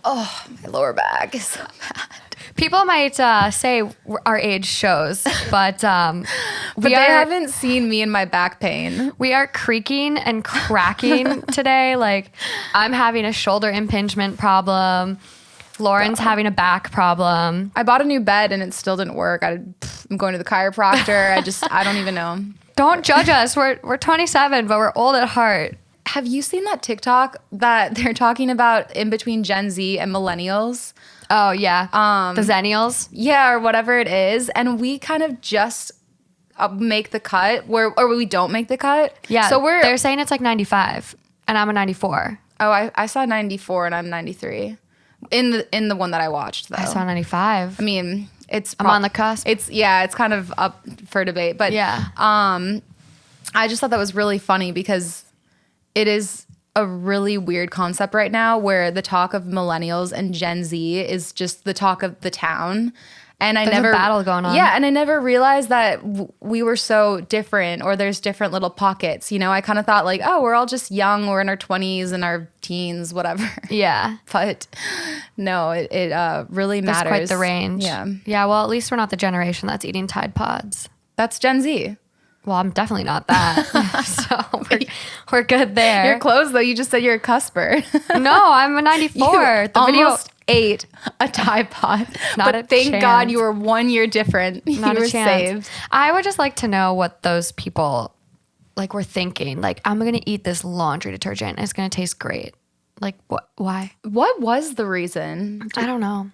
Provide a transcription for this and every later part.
Oh, my lower back is so bad. People might say our age shows, but they haven't seen me in my back pain. We are creaking and cracking today. Like, I'm having a shoulder impingement problem. Lauren's having a back problem. I bought a new bed and it still didn't work. I'm going to the chiropractor. I don't even know. Don't judge us. We're 27, but we're old at heart. Have you seen that TikTok that they're talking about in between Gen Z and millennials? Oh, yeah. The Zennials? Yeah, or whatever it is. And we kind of just make the cut, or we don't make the cut. Yeah, so they're saying it's like 95, and I'm a 94. Oh, I saw 94 and I'm 93. In the one that I watched, though. I saw 95. I mean, I'm on the cusp. It's kind of up for debate. But yeah. I just thought that was really funny because it is a really weird concept right now where the talk of millennials and Gen Z is just the talk of the town. And There's a battle going on. Yeah, and I never realized that we were so different, or there's different little pockets. You know, I kind of thought like, oh, we're all just young. We're in our 20s and our teens, whatever. Yeah. But no, it really matters. There's quite the range. Yeah. Yeah, well, at least we're not the generation that's eating Tide Pods. That's Gen Z. Well, I'm definitely not that. So we're good there. You're close, though. You just said you're a cusper. No, I'm a 94. The video ate a Tide Pod. Not but a thank chance. God you were 1 year different. Not you a were chance. saved. I would just like to know what those people like were thinking. Like, I'm going to eat this laundry detergent. It's going to taste great. Like, what? Why? What was the reason? I don't know.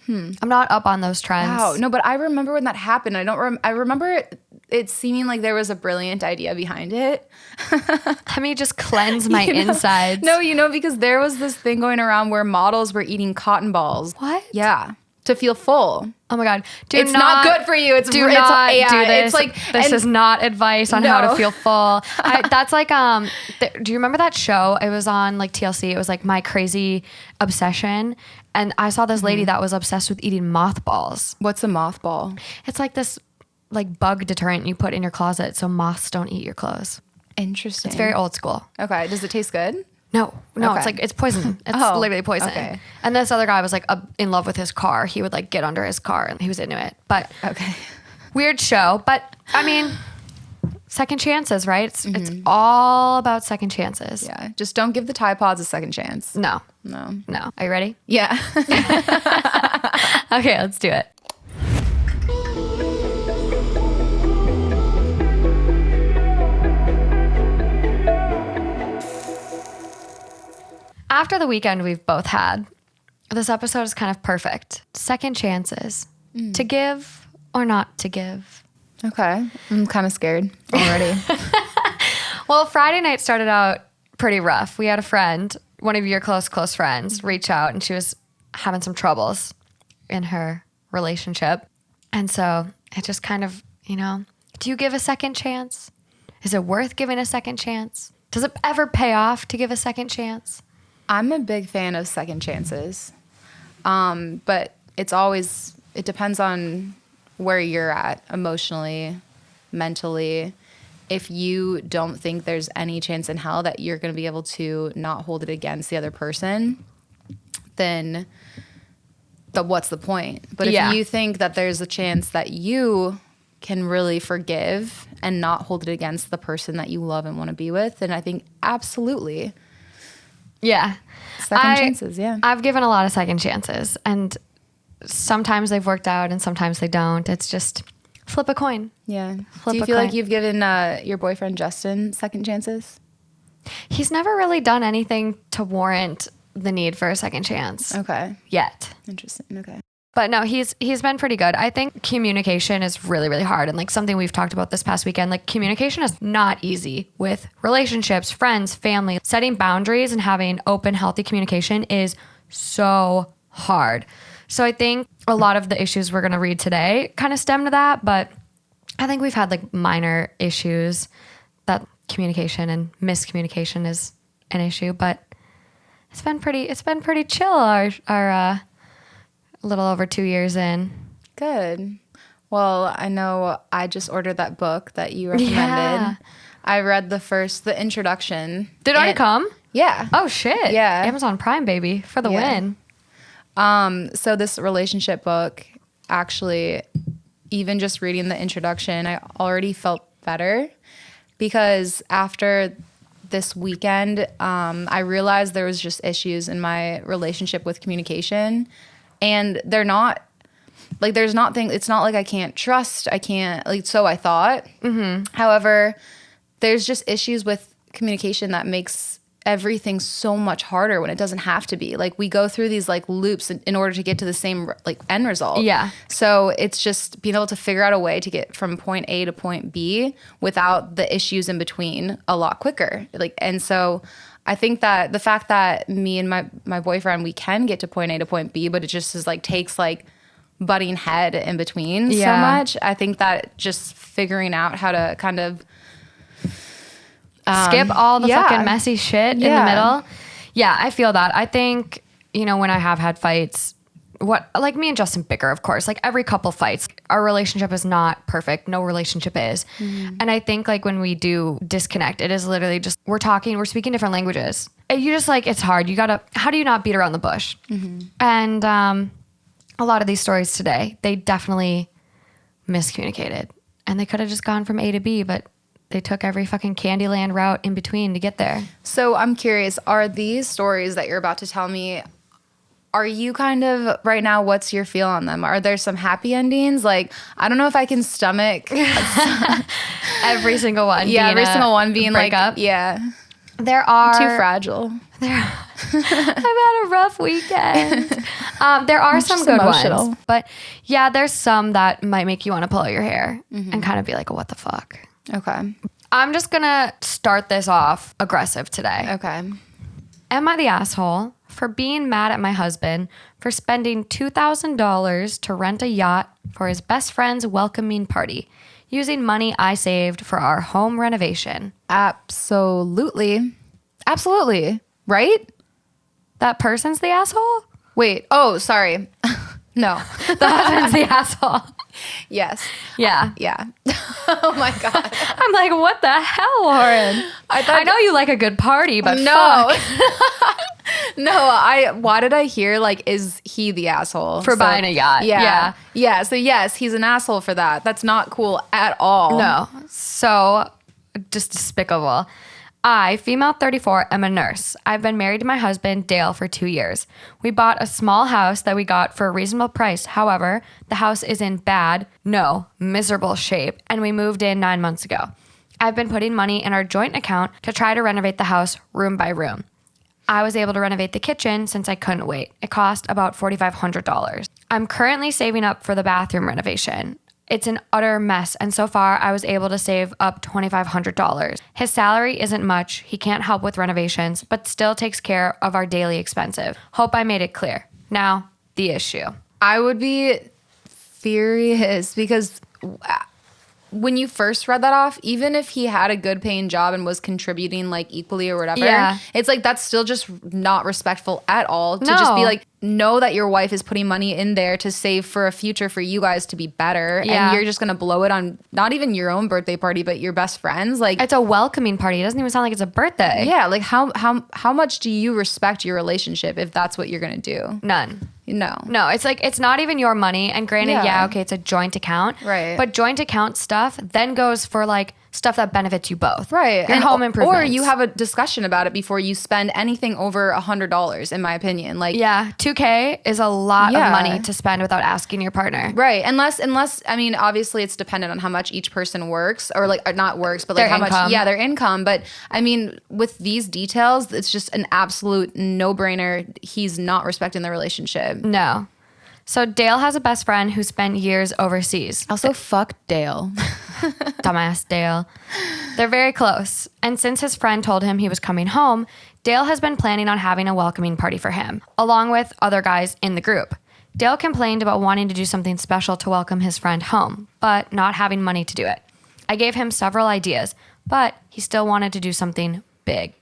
I'm not up on those trends. Wow. No, but I remember when that happened. I remember it seeming like there was a brilliant idea behind it. Let me just cleanse my insides. No, because there was this thing going around where models were eating cotton balls. What? Yeah. To feel full. Oh my God. It's not good for you. Do not do this. It's like, this is not advice on how to feel full. That's like, do you remember that show? It was on like TLC. It was like My Crazy Obsession. And I saw this lady that was obsessed with eating mothballs. What's a mothball? It's like this like bug deterrent you put in your closet so moths don't eat your clothes. Interesting. It's very old school. Okay. Does it taste good? No, Okay. it's like, it's poison. It's literally poison. Okay. And this other guy was like in love with his car. He would like get under his car and he was into it. But okay. Weird show. But I mean, second chances, right? It's all about second chances. Yeah. Just don't give the Tide Pods a second chance. No. No. Are you ready? Yeah. Okay, let's do it. After the weekend we've both had, this episode is kind of perfect. Second chances. To give or not to give. Okay. I'm kind of scared already. Well, Friday night started out pretty rough. We had a friend, one of your close friends, reach out, and she was having some troubles in her relationship. And so it just kind of, do you give a second chance? Is it worth giving a second chance? Does it ever pay off to give a second chance? I'm a big fan of second chances. But it depends on where you're at emotionally, mentally. If you don't think there's any chance in hell that you're going to be able to not hold it against the other person, then what's the point? But if you think that there's a chance that you can really forgive and not hold it against the person that you love and want to be with, then I think absolutely. Yeah. Second chances, yeah. I've given a lot of second chances, and sometimes they've worked out and sometimes they don't. It's just flip a coin. Yeah. Flip Do you a feel coin. like you've given your boyfriend Justin second chances? He's never really done anything to warrant the need for a second chance. Okay. Yet. Interesting. Okay. But no, he's been pretty good. I think communication is really, really hard. And like something we've talked about this past weekend, like communication is not easy with relationships, friends, family. Setting boundaries and having open, healthy communication is so hard. So I think a lot of the issues we're going to read today kind of stem to that. But I think we've had like minor issues that communication and miscommunication is an issue. But it's been pretty chill our a little over 2 years in. Good. Well, I know I just ordered that book that you recommended. Yeah. I read the introduction. Did it already come? Yeah. Oh, shit. Yeah. Amazon Prime, baby, for the win. So this relationship book, actually, even just reading the introduction, I already felt better because after this weekend, I realized there was just issues in my relationship with communication, and they're not like there's not things. It's not like I can't trust. I can't like. So I thought. Mm-hmm. However, there's just issues with communication that makes everything so much harder when it doesn't have to be. Like we go through these like loops in order to get to the same like end result. Yeah. So it's just being able to figure out a way to get from point A to point B without the issues in between a lot quicker. Like, and so I think that the fact that me and my boyfriend, we can get to point A to point B, but it just is like takes like butting head in between so much. I think that just figuring out how to kind of skip all the fucking messy shit in the middle. Yeah, I feel that. I think, you know, when I have had fights, like me and Justin bicker, of course, like every couple fights, our relationship is not perfect. No relationship is. Mm-hmm. And I think like when we do disconnect, it is literally just, we're speaking different languages. And you just like, it's hard. How do you not beat around the bush? Mm-hmm. And a lot of these stories today, they definitely miscommunicated. And they could have just gone from A to B, but they took every fucking Candyland route in between to get there. So I'm curious, are these stories that you're about to tell me, are you kind of, right now, what's your feel on them? Are there some happy endings? Like, I don't know if I can stomach every single one. Yeah, every single one being breakup. Like, yeah. There are. Too fragile. I've had a rough weekend. There are some good ones. But yeah, there's some that might make you want to pull out your hair and kind of be like, what the fuck? Okay. I'm just going to start this off aggressive today. Okay. Am I the asshole for being mad at my husband for spending $2,000 to rent a yacht for his best friend's welcoming party, using money I saved for our home renovation? Absolutely. Absolutely. Right? That person's the asshole? Wait. Oh, sorry. No. The husband's the asshole. Yes. Yeah. Yeah. Oh my God. I'm like, what the hell, Lauren? I know you like a good party, but no. No, why did I hear like, is he the asshole? For buying a yacht. Yeah. Yeah. So yes, he's an asshole for that. That's not cool at all. No. So just despicable. I, female 34, am a nurse. I've been married to my husband, Dale, for 2 years. We bought a small house that we got for a reasonable price. However, the house is in miserable shape, and we moved in 9 months ago. I've been putting money in our joint account to try to renovate the house room by room. I was able to renovate the kitchen since I couldn't wait. It cost about $4,500. I'm currently saving up for the bathroom renovation. It's an utter mess, and so far I was able to save up $2,500. His salary isn't much. He can't help with renovations, but still takes care of our daily expenses. Hope I made it clear. Now, the issue. I would be furious because when you first read that off, even if he had a good paying job and was contributing like equally or whatever, it's like that's still just not respectful at all to just be like, know that your wife is putting money in there to save for a future for you guys to be better. And you're just going to blow it on not even your own birthday party, but your best friends. Like, it's a welcoming party. It doesn't even sound like it's a birthday. Yeah. Like how much do you respect your relationship if that's what you're going to do? None. No. It's like, it's not even your money. And granted, okay, it's a joint account. Right. But joint account stuff then goes for like stuff that benefits you both. Right. Your home improvements. Or you have a discussion about it before you spend anything over $100, in my opinion. Like, yeah, $2,000 is a lot of money to spend without asking your partner. Right. Unless, I mean, obviously it's dependent on how much each person works or like, not works, but like their how income. much, their income. But I mean, with these details, it's just an absolute no-brainer. He's not respecting the relationship. No. So Dale has a best friend who spent years overseas. Also, fuck Dale. Dumbass Dale. They're very close. And since his friend told him he was coming home, Dale has been planning on having a welcoming party for him, along with other guys in the group. Dale complained about wanting to do something special to welcome his friend home, but not having money to do it. I gave him several ideas, but he still wanted to do something big.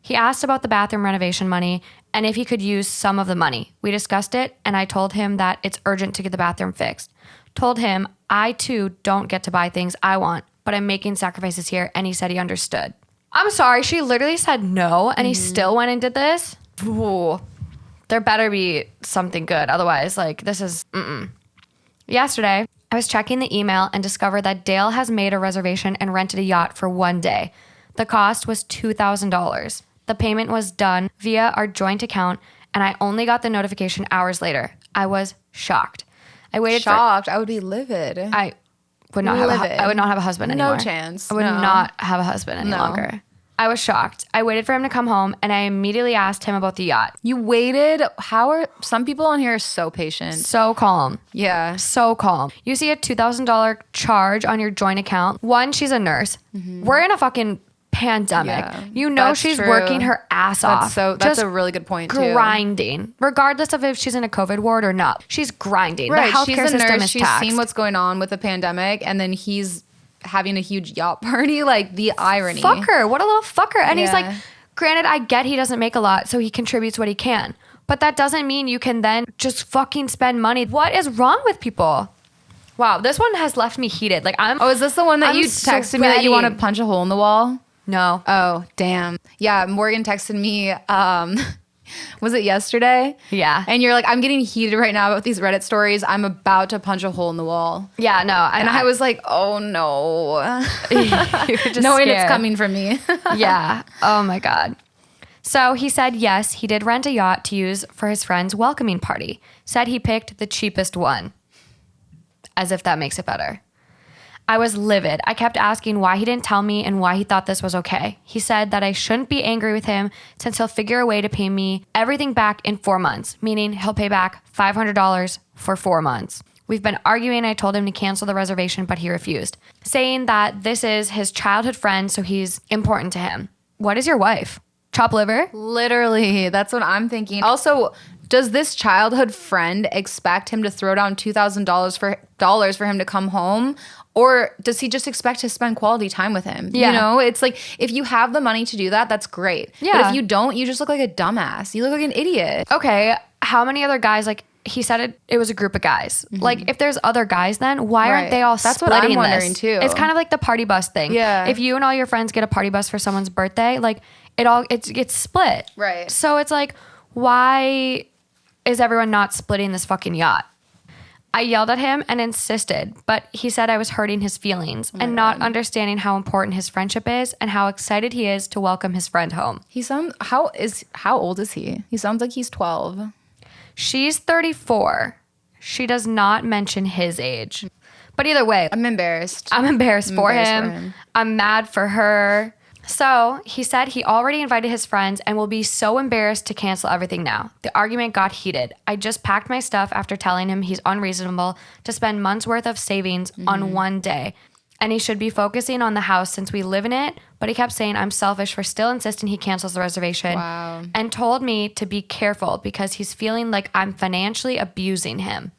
He asked about the bathroom renovation money and if he could use some of the money. We discussed it, and I told him that it's urgent to get the bathroom fixed. Told him I too don't get to buy things I want, but I'm making sacrifices here, and he said he understood. I'm sorry, she literally said no, and he still went and did this? Ooh, There better be something good. Otherwise, like, this is, Yesterday, I was checking the email and discovered that Dale has made a reservation and rented a yacht for 1 day. The cost was $2,000. The payment was done via our joint account, and I only got the notification hours later. I was shocked. I waited I would be livid. I would not have a husband anymore. No chance. I would not have a husband any longer. I was shocked. I waited for him to come home, and I immediately asked him about the yacht. You waited? How are some people on here are so patient? So calm. Yeah. So calm. You see a $2,000 charge on your joint account. One, she's a nurse. We're in a fucking pandemic. Yeah, you know she's working her ass off. That's a really good point too. Grinding. Regardless of if she's in a COVID ward or not. She's grinding. Right. The healthcare system is she's taxed. seen what's going on with the pandemic, and then he's having a huge yacht party. Like, the irony. Fucker. What a little fucker. And he's like, granted, I get he doesn't make a lot, so he contributes what he can. But that doesn't mean you can then just fucking spend money. What is wrong with people? Wow, this one has left me heated. Like, is this the one that you texted me that you want to punch a hole in the wall? No. Oh, damn. Yeah, Morgan texted me, was it yesterday? Yeah. And you're like, I'm getting heated right now about these Reddit stories. I'm about to punch a hole in the wall. Yeah, no. And I was like, oh no. You were just knowing scared. It's coming from me. Yeah. Oh my God. So he said, yes, he did rent a yacht to use for his friend's welcoming party. Said he picked the cheapest one. As if that makes it better. I was livid. I kept asking why he didn't tell me and why he thought this was okay. He said that I shouldn't be angry with him since he'll figure a way to pay me everything back in 4 months, meaning he'll pay back $500 for 4 months. We've been arguing. I told him to cancel the reservation, but he refused, saying that this is his childhood friend, so he's important to him. What is your wife? Chop liver? Literally, that's what I'm thinking. Also, does this childhood friend expect him to throw down $2,000 for him to come home? Or does he just expect to spend quality time with him? Yeah. You know, it's like, if you have the money to do that, that's great. Yeah. But if you don't, you just look like a dumbass. You look like an idiot. Okay, how many other guys, like, he said it was a group of guys. Like, if there's other guys, then why aren't they all That's splitting what I'm this? wondering too. It's kind of like the party bus thing. Yeah. If you and all your friends get a party bus for someone's birthday, like, it gets split. Right. So it's like, why is everyone not splitting this fucking yacht? I yelled at him and insisted, but he said I was hurting his feelings and not understanding how important his friendship is and how excited he is to welcome his friend home. How old is he? He sounds like he's 12. She's 34. She does not mention his age. But either way, I'm embarrassed. I'm embarrassed for him. I'm mad for her. So he said he already invited his friends and will be so embarrassed to cancel everything now. The argument got heated. I just packed my stuff after telling him he's unreasonable to spend months worth of savings on 1 day. And he should be focusing on the house since we live in it. But he kept saying I'm selfish for still insisting he cancels the reservation. Wow. And told me to be careful because he's feeling like I'm financially abusing him.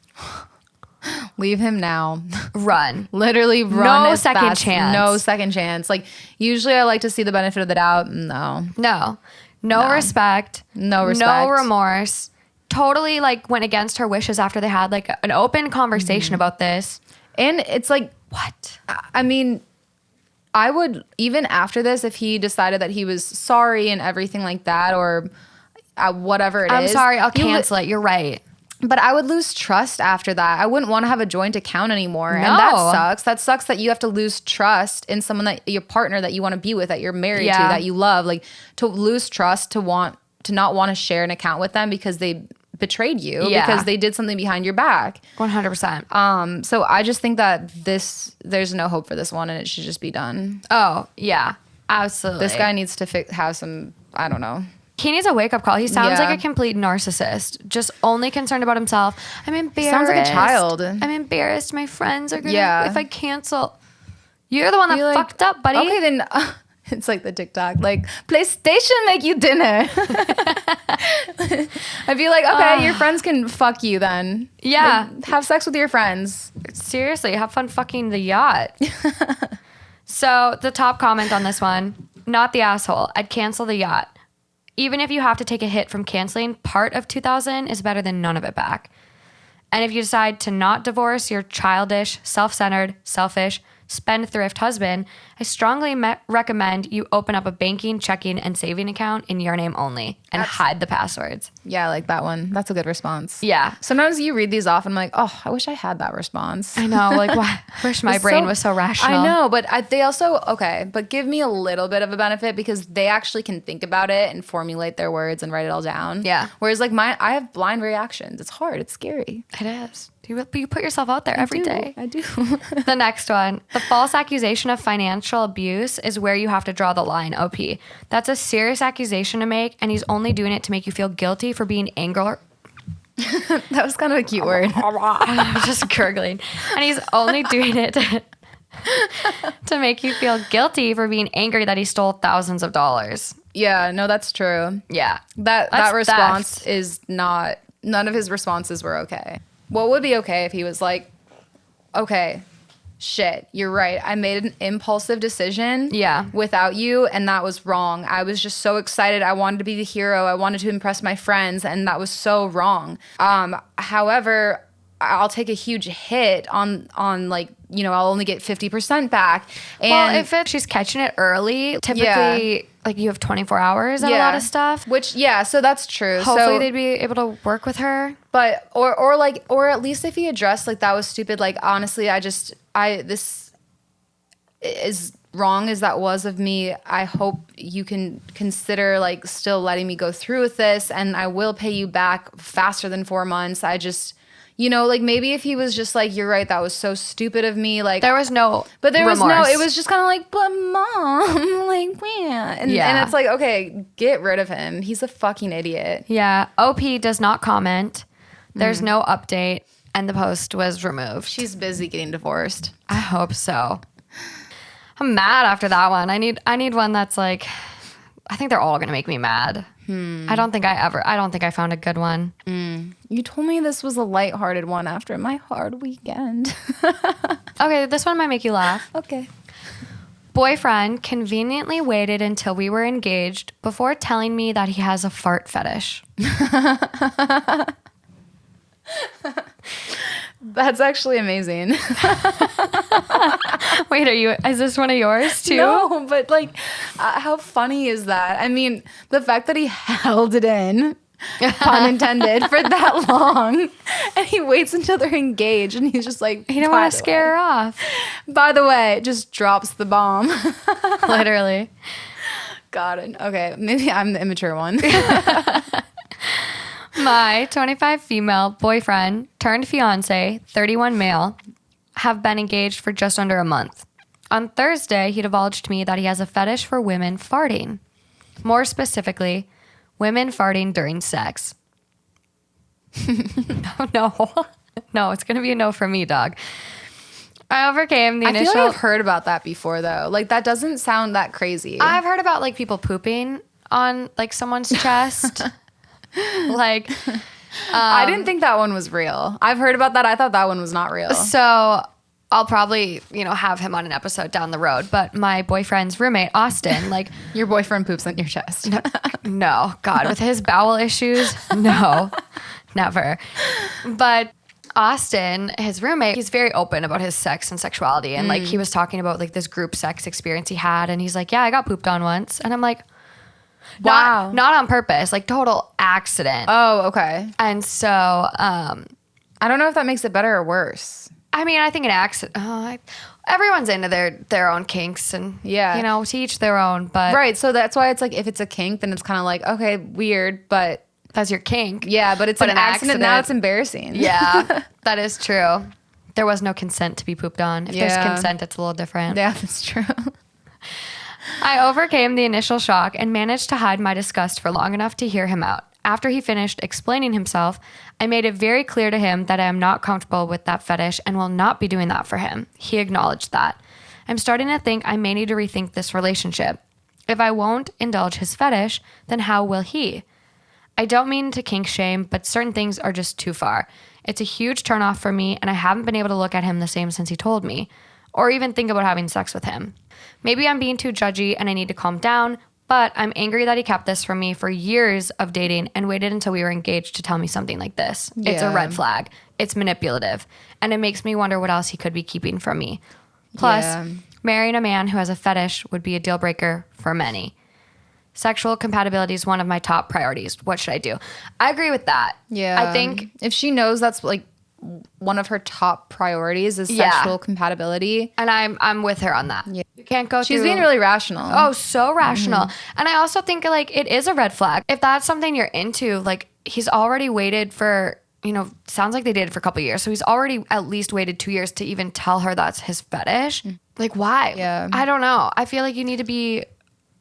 Leave him now. Run. Literally run. No as second fast. chance. No second chance. Like, usually I like to see the benefit of the doubt. No. No respect. No respect. No remorse. Totally like went against her wishes after they had like an open conversation about this. And it's like, what? I mean, I would, even after this, if he decided that he was sorry and everything like that, or whatever it is. I'm sorry, I'll cancel it. You're right. But I would lose trust after that. I wouldn't want to have a joint account anymore. No. And that sucks. That sucks that you have to lose trust in someone that your partner that you want to be with, that you're married to, that you love. Like, to lose trust, to not want to share an account with them because they betrayed you, because they did something behind your back. 100%. So I just think that there's no hope for this one, and it should just be done. Oh, yeah. Absolutely. This guy needs to have some, I don't know. He needs a wake-up call. He sounds like a complete narcissist, just only concerned about himself. I'm embarrassed. Sounds like a child. I'm embarrassed. My friends are going to, if I cancel. You're the one that fucked up, buddy. Okay, then it's like the TikTok, like, PlayStation make you dinner. I'd be like, okay, your friends can fuck you then. Yeah. Like, have sex with your friends. Seriously, have fun fucking the yacht. So the top comment on this one, not the asshole. I'd cancel the yacht. Even if you have to take a hit from canceling, part of $2,000 is better than none of it back. And if you decide to not divorce, you're childish, self-centered, selfish, spendthrift husband, I strongly recommend you open up a banking, checking, and saving account in your name only and hide the passwords. Yeah, I like that one. That's a good response. Yeah. Sometimes you read these off and I'm like, oh, I wish I had that response. I know. Like, why? I wish my brain was so rational. I know, but they also, okay, but give me a little bit of a benefit because they actually can think about it and formulate their words and write it all down. Yeah. Whereas like mine, I have blind reactions. It's hard. It's scary. It is. You put yourself out there every day. I do. The next one, the false accusation of financial abuse is where you have to draw the line, OP. That's a serious accusation to make, and he's only doing it to make you feel guilty for being angry. That was kind of a cute word. I was just gurgling. And he's only doing it to make you feel guilty for being angry that he stole thousands of dollars. Yeah, no, that's true. Yeah. That response theft. is not, none of his responses were okay. What would be okay if he was like, okay, shit, you're right. I made an impulsive decision without you, and that was wrong. I was just so excited. I wanted to be the hero. I wanted to impress my friends, and that was so wrong. However, I'll take a huge hit on like, you know, I'll only get 50% back. And well, if she's catching it early, typically like you have 24 hours and a lot of stuff. Which, so that's true. Hopefully they'd be able to work with her. But, or at least if he addressed like that was stupid, like honestly, this is wrong as that was of me. I hope you can consider like still letting me go through with this, and I will pay you back faster than 4 months. I just, you know, like maybe if he was just like, you're right, that was so stupid of me. Like there was no, but there remorse. was no, it was just kind of like, but mom, like, yeah. And it's like, okay, get rid of him. He's a fucking idiot. Yeah. OP does not comment. There's no update. And the post was removed. She's busy getting divorced. I hope so. I'm mad after that one. I need one that's like, I think they're all going to make me mad. I don't think I found a good one. You told me this was a lighthearted one after my hard weekend. Okay, this one might make you laugh. Okay. Boyfriend conveniently waited until we were engaged before telling me that he has a fart fetish. That's actually amazing. Wait, is this one of yours too? No, but like, how funny is that? I mean, the fact that he held it in, pun intended, for that long, and he waits until they're engaged, and he's just like, he didn't want to scare her off. By the way, just drops the bomb. Literally. Got it. Okay, maybe I'm the immature one. My 25 female boyfriend turned fiance, 31 male, have been engaged for just under a month. On Thursday, he divulged to me that he has a fetish for women farting. More specifically, women farting during sex. No, it's going to be a no for me, dog. I overcame the initial... I feel like I've heard about that before, though. Like, that doesn't sound that crazy. I've heard about, like, people pooping on, like, someone's chest. Like, I didn't think that one was real. I've heard about that. I thought that one was not real. So I'll probably, have him on an episode down the road. But my boyfriend's roommate, Austin, like... Your boyfriend poops on your chest. No, God, with his bowel issues, no, never. But Austin, his roommate, he's very open about his sex and sexuality. And like, he was talking about like this group sex experience he had. And he's like, yeah, I got pooped on once. And I'm like... Wow. Not on purpose, like total accident. Oh, okay. And so, I don't know if that makes it better or worse. I mean, I think an accident, everyone's into their own kinks and, to each their own, but. Right. So that's why it's like, if it's a kink, then it's kind of like, okay, weird, but. That's your kink. Yeah, but it's an accident. Now it's embarrassing. Yeah, that is true. There was no consent to be pooped on. If there's consent, it's a little different. Yeah, that's true. I overcame the initial shock and managed to hide my disgust for long enough to hear him out. After he finished explaining himself, I made it very clear to him that I am not comfortable with that fetish and will not be doing that for him. He acknowledged that. I'm starting to think I may need to rethink this relationship. If I won't indulge his fetish, then how will he? I don't mean to kink shame, but certain things are just too far. It's a huge turnoff for me, and I haven't been able to look at him the same since he told me, or even think about having sex with him. Maybe I'm being too judgy and I need to calm down, but I'm angry that he kept this from me for years of dating and waited until we were engaged to tell me something like this. Yeah. It's a red flag. It's manipulative. And it makes me wonder what else he could be keeping from me. Plus, Yeah. marrying a man who has a fetish would be a deal breaker for many. Sexual compatibility is one of my top priorities. What should I do? I agree with that. Yeah. I think if she knows that's like one of her top priorities is Yeah. sexual compatibility. and I'm with her on that. Yeah. You can't go She's through being really rational. Oh, so rational. And I also think like it is a red flag. If that's something you're into, like he's already waited for, sounds like they dated for a couple of years. So he's already at least waited 2 years to even tell her that's his fetish. Like why? Yeah. I don't know. I feel like you need to be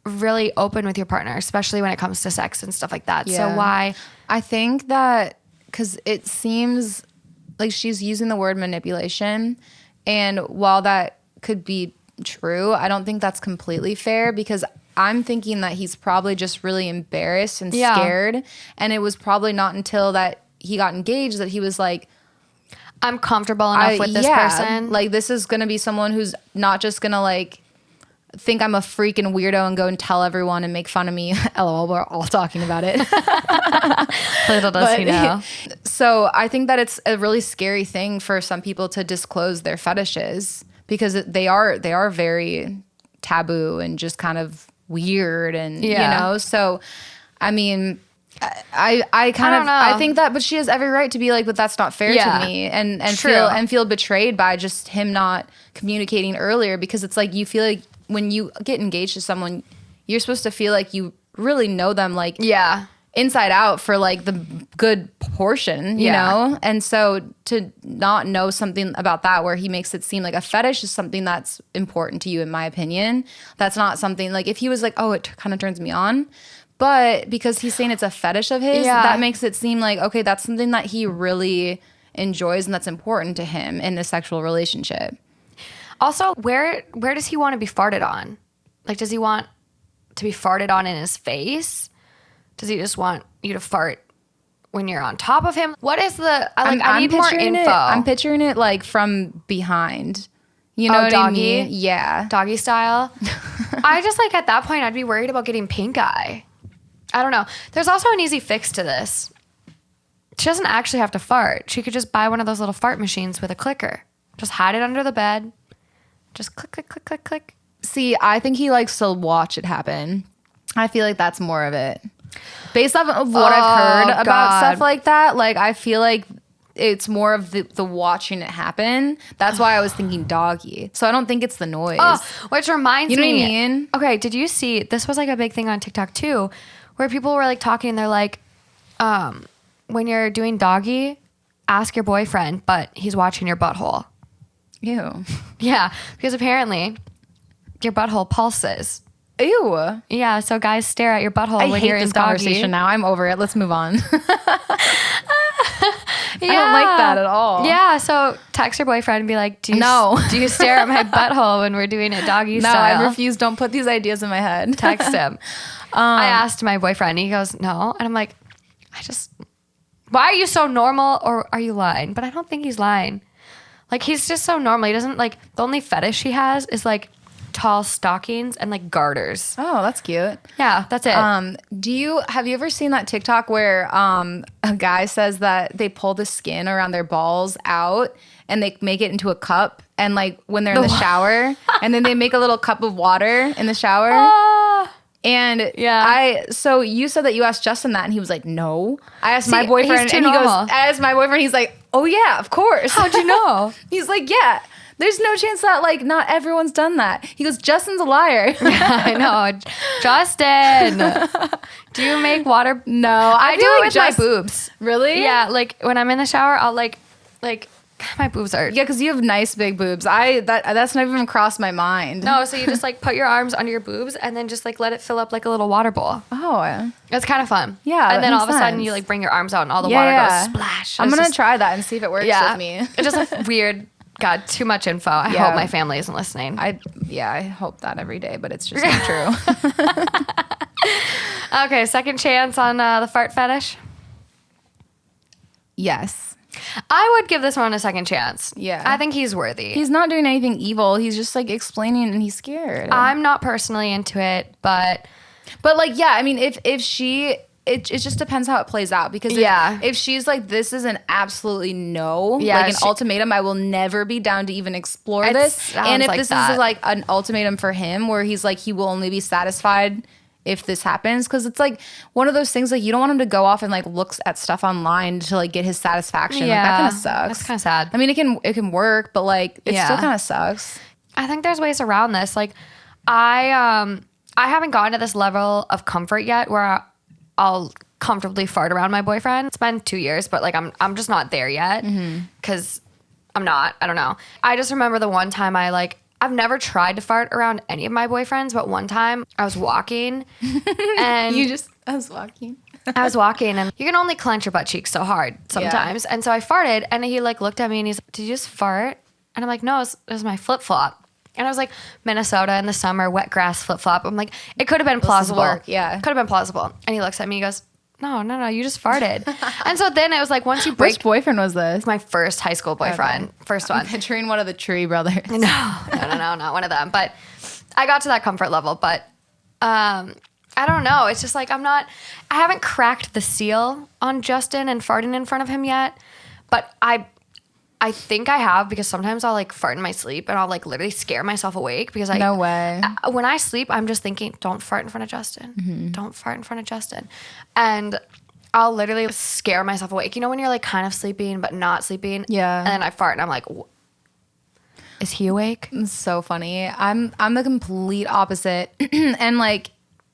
really open with your partner, especially when it comes to sex and stuff like that. Yeah. So why? I think that because it seems like she's using the word manipulation. And while that could be true, I don't think that's completely fair because I'm thinking that he's probably just really embarrassed and scared. And it was probably not until that he got engaged that he was like, I'm comfortable enough with this person. Like this is going to be someone who's not just going to like think I'm a freaking weirdo and go and tell everyone and make fun of me. LOL, we're all talking about it. Little does he know. So I think that it's a really scary thing for some people to disclose their fetishes because they are very taboo and just kind of weird and so I mean I don't know. I think that, but she has every right to be like, but that's not fair to me and feel betrayed by just him not communicating earlier because it's like you feel like when you get engaged to someone, you're supposed to feel like you really know them like inside out for like the good portion, you know? And so to not know something about that where he makes it seem like a fetish is something that's important to you, in my opinion. That's not something like if he was like, oh, it kind of turns me on. But because he's saying it's a fetish of his, that makes it seem like, okay, that's something that he really enjoys and that's important to him in a sexual relationship. Also, where does he want to be farted on? Like, does he want to be farted on in his face? Does he just want you to fart when you're on top of him? What is the... I need more info. I'm picturing it like from behind. You know what doggy? I mean? Yeah. Doggy style. I just like at that point, I'd be worried about getting pink eye. I don't know. There's also an easy fix to this. She doesn't actually have to fart. She could just buy one of those little fart machines with a clicker. Just hide it under the bed. Just click, click, click, click, click. See, I think he likes to watch it happen. I feel like that's more of it. Based off of what I've heard about stuff like that, like I feel like it's more of the watching it happen. That's why I was thinking doggy. So I don't think it's the noise. Oh, which reminds me. You know what I mean? Okay, did you see, this was like a big thing on TikTok too, where people were like talking and they're like, when you're doing doggy, ask your boyfriend, but he's watching your butthole. Ew. Yeah, because apparently your butthole pulses. Ew. Yeah, so guys stare at your butthole when you're in this doggy. conversation now. I'm over it. Let's move on. Yeah. I don't like that at all. Yeah, so text your boyfriend and be like, do you stare at my butthole when we're doing it doggy No, style? I refuse. Don't put these ideas in my head. Text him. I asked my boyfriend, he goes, no. And I'm like, why are you so normal or are you lying? But I don't think he's lying. Like, he's just so normal. He doesn't, like, the only fetish he has is, like, tall stockings and, like, garters. Oh, that's cute. Yeah, that's it. Have you ever seen that TikTok where a guy says that they pull the skin around their balls out and they make it into a cup and like when they're in the shower and then they make a little cup of water in the shower? And so you said that you asked Justin that and he was like, no. I asked my boyfriend and I asked my boyfriend, he's like, oh yeah, of course. How'd you know? He's like, yeah. There's no chance that, like, not everyone's done that. He goes, Justin's a liar. I know. Justin, do you make water? No, I do it with my boobs. Really? Yeah, like, when I'm in the shower, I'll, like, my boobs are... Yeah, because you have nice big boobs. That's not even crossed my mind. No, so you just, like, put your arms under your boobs and then just, like, let it fill up like a little water bowl. Oh. It's kind of fun. Yeah, and then all of a sudden, you, like, bring your arms out and all the water goes splash. I'm going to try that and see if it works with me. It's just a weird... God, too much info. I hope my family isn't listening. I hope that every day, but it's just not true. Okay, second chance on the fart fetish? Yes. I would give this one a second chance. Yeah. I think he's worthy. He's not doing anything evil. He's just like explaining and he's scared. I'm not personally into it, but like, yeah, I mean, if she it just depends how it plays out. Because if she's like, this is an absolutely no, like an ultimatum, I will never be down to even explore this. And if this is like an ultimatum for him where he's like, he will only be satisfied if this happens, because it's like one of those things, like you don't want him to go off and like look at stuff online to like get his satisfaction. Like, that kind of sucks. That's kind of sad. I mean, it can work, but like it still kind of sucks. I think there's ways around this. Like I haven't gotten to this level of comfort yet where I'll comfortably fart around my boyfriend. It's been 2 years, but like I'm just not there yet because I'm not. I don't know. I just remember the one time I've never tried to fart around any of my boyfriends, but one time I was walking and I was walking. I was walking and you can only clench your butt cheeks so hard sometimes. And so I farted and he like looked at me and he's like, did you just fart? And I'm like, no, it was my flip flop. And I was like, Minnesota in the summer, wet grass flip flop. I'm like, it could have been plausible. Work, yeah. Could have been plausible. And he looks at me, he goes, no, you just farted. And so then it was like, once you break. Which boyfriend was this? My first high school boyfriend. Okay. First one. I'm picturing one of the Tree brothers. No, not one of them. But I got to that comfort level. But I don't know. It's just like I haven't cracked the seal on Justin and farting in front of him yet. But I think I have, because sometimes I'll like fart in my sleep and I'll like literally scare myself awake because no way. When I sleep, I'm just thinking, don't fart in front of Justin. Mm-hmm. Don't fart in front of Justin. And I'll literally scare myself awake. You know when you're like kind of sleeping but not sleeping? Yeah. And then I fart and I'm like, is he awake? It's so funny. I'm the complete opposite. And like,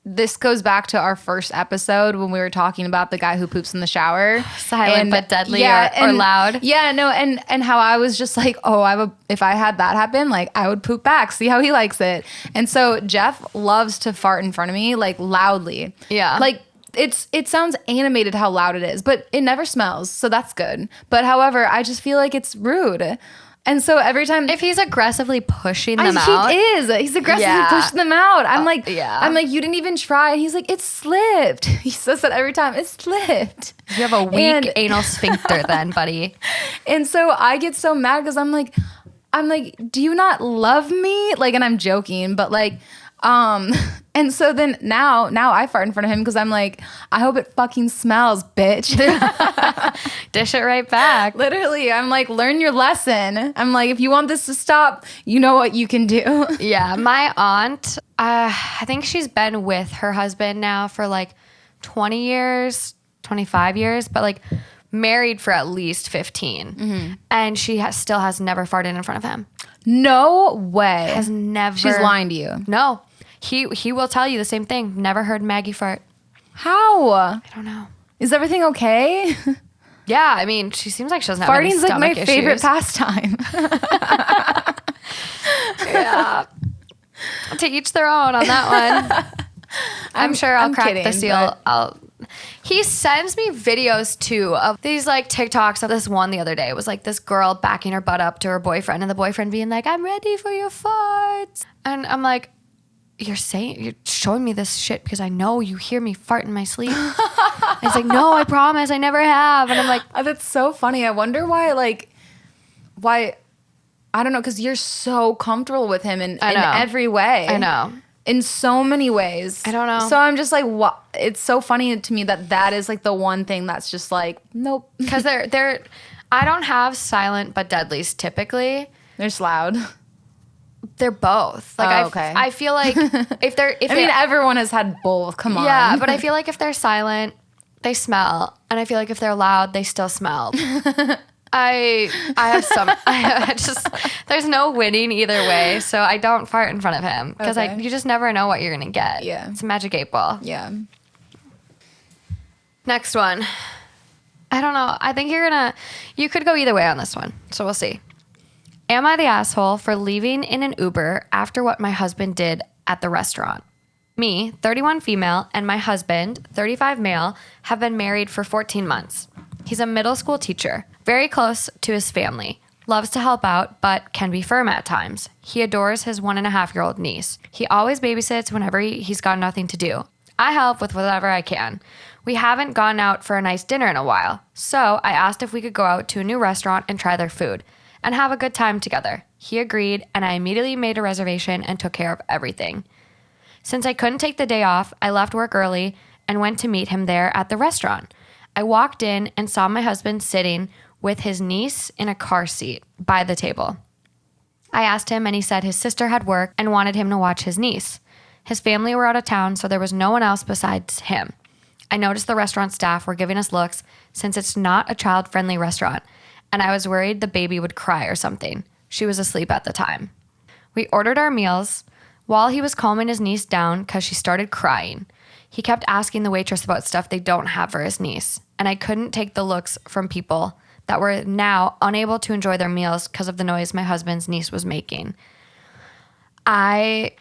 this goes back to our first episode when we were talking about the guy who poops in the shower. Silent but deadly or loud. Yeah, no, and how I was just like, if I had that happen, like I would poop back, see how he likes it. And so Jeff loves to fart in front of me, like loudly. Yeah. Like it sounds animated how loud it is, but it never smells, so that's good. But however, I just feel like it's rude. And so every time, if he's aggressively pushing them out, he is. He's aggressively pushing them out. I'm like, you didn't even try. And he's like, it slipped. He says that every time. It slipped. You have a weak anal sphincter, then, buddy. And so I get so mad because I'm like, do you not love me? Like, and I'm joking, but like, and so then now I fart in front of him because I'm like, I hope it fucking smells, bitch. Dish it right back. Literally, I'm like, learn your lesson. I'm like, if you want this to stop, you know what you can do. Yeah, my aunt, I think she's been with her husband now for like 20 years, 25 years, but like married for at least 15. Mm-hmm. And she still has never farted in front of him. No way. Has never. She's lying to you. No. He will tell you the same thing. Never heard Maggie fart. How? I don't know. Is everything okay? Yeah, I mean, she seems like she doesn't have any stomach like my issues. favorite pastime. Yeah. To each their own on that one. I'm sure I'll crack the seal. He sends me videos too of these like TikToks of this one the other day. It was like this girl backing her butt up to her boyfriend and the boyfriend being like, I'm ready for your farts. And I'm like, you're showing me this shit because I know you hear me fart in my sleep. He's like, no, I promise, I never have. And I'm like, that's so funny. I wonder why, I don't know, because you're so comfortable with him in every way. I know. In so many ways. I don't know. So I'm just like, what? It's so funny to me that is like the one thing that's just like, nope. Because I don't have silent but deadlies typically. They're just loud. They're both. Like, okay. I feel like if everyone has had both. Come on. Yeah, but I feel like if they're silent, they smell, and I feel like if they're loud, they still smell. I there's no winning either way, so I don't fart in front of him because you just never know what you're gonna get. Yeah, it's a magic 8 ball. Yeah. Next one. I don't know. I think you could go either way on this one, so we'll see. Am I the asshole for leaving in an Uber after what my husband did at the restaurant? Me, 31 female, and my husband, 35 male, have been married for 14 months. He's a middle school teacher, very close to his family, loves to help out, but can be firm at times. He adores his 1.5-year-old niece. He always babysits whenever he's got nothing to do. I help with whatever I can. We haven't gone out for a nice dinner in a while, so I asked if we could go out to a new restaurant and try their food and have a good time together. He agreed, and I immediately made a reservation and took care of everything. Since I couldn't take the day off, I left work early and went to meet him there at the restaurant. I walked in and saw my husband sitting with his niece in a car seat by the table. I asked him and he said his sister had work and wanted him to watch his niece. His family were out of town, so there was no one else besides him. I noticed the restaurant staff were giving us looks since it's not a child-friendly restaurant, and I was worried the baby would cry or something. She was asleep at the time. We ordered our meals while he was calming his niece down because she started crying. He kept asking the waitress about stuff they don't have for his niece, and I couldn't take the looks from people that were now unable to enjoy their meals because of the noise my husband's niece was making. I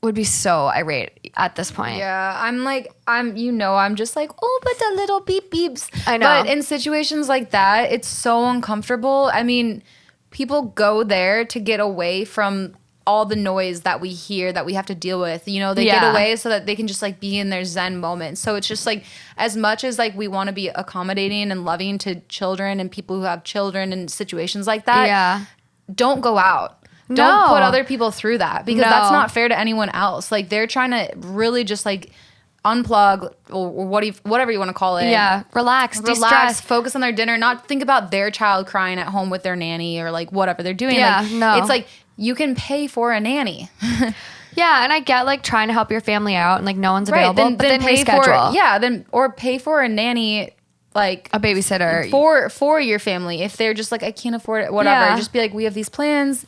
would be so irate at this point. Yeah, I'm just like, oh, but the little beep beeps. I know. But in situations like that, it's so uncomfortable. I mean, people go there to get away from all the noise that we hear that we have to deal with. You know, they get away so that they can just like be in their zen moment. So it's just like, as much as like we want to be accommodating and loving to children and people who have children in situations like that, don't go out. Don't put other people through that, because that's not fair to anyone else. Like, they're trying to really just like unplug or whatever you want to call it. Yeah, relax, de-stress. Focus on their dinner, not think about their child crying at home with their nanny or like whatever they're doing. Yeah, like, no. It's like, you can pay for a nanny. Yeah, and I get like trying to help your family out and like no one's available, right, but then pay reschedule. Or pay for a nanny, like a babysitter for your family. If they're just like, I can't afford it, whatever. Yeah. Just be like, we have these plans.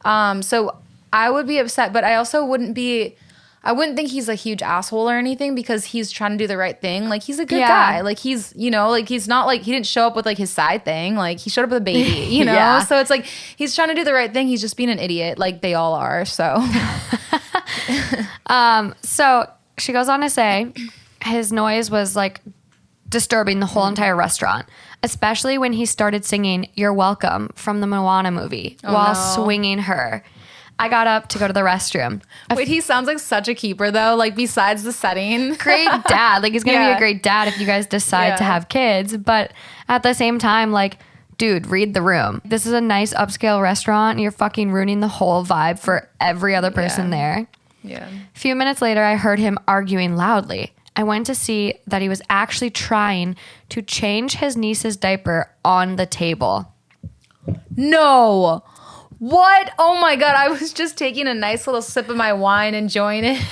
So I would be upset, but I also wouldn't think he's a huge asshole or anything, because he's trying to do the right thing. Like, he's a good guy. Like, he's, you know, like, he's not like, he didn't show up with like his side thing. Like, he showed up with a baby, you know? Yeah. So it's like, he's trying to do the right thing. He's just being an idiot. Like, they all are. So. So she goes on to say his noise was like disturbing the whole entire restaurant, especially when he started singing "You're Welcome" from the Moana movie while swinging her. I got up to go to the restroom. Wait, he sounds like such a keeper though. Like, besides the setting, Great dad. Like, he's gonna be a great dad if you guys decide to have kids. But at the same time, like, dude, read the room. This is a nice upscale restaurant, and you're fucking ruining the whole vibe for every other person there. Yeah. A few minutes later, I heard him arguing loudly. I went to see that he was actually trying to change his niece's diaper on the table. No. What? Oh my God. I was just taking a nice little sip of my wine, enjoying it.